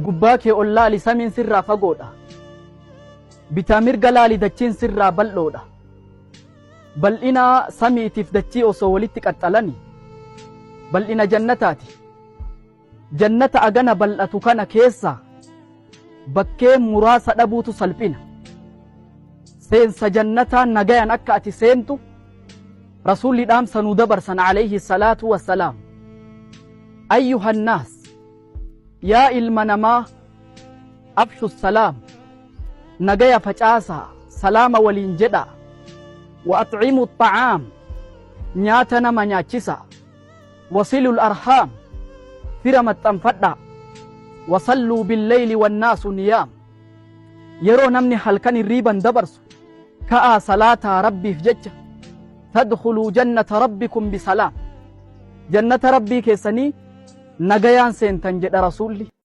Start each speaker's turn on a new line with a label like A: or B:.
A: gubbaa kee ol laali samiin sirraa fagoodha. Bitaa mirga laali dachiin sirraa bal'oodha. Bal'ina samiitiif dachii osoo walitti qaxxalani bal'ina jannataati. Jannata agana bal'atu kana keessa bakkee muraasa dhabuutu salphina. Seensa jannataan nagayan akka ati seentu rasuulli dhaamsa nuu dabarsan alayhi salaatu wassalaam. Ayyuhan naas yaa ilma namaa afshu salaam nagaya facaasaa salaama waliin jedha. Wa at'imu ta'aam nyaata nama nyaachisa. Wasilul arhaam fira maxxanfadha. Wasalluu billayli wannaasu niyaam yeroo namni halkan irriiban dabarsu ka'aa salaataa rabbiif jecha. Tadkhuluu jannata rabbikum bisalaam jannata rabbii keessanii nagayaan seentan jedha rasuulli.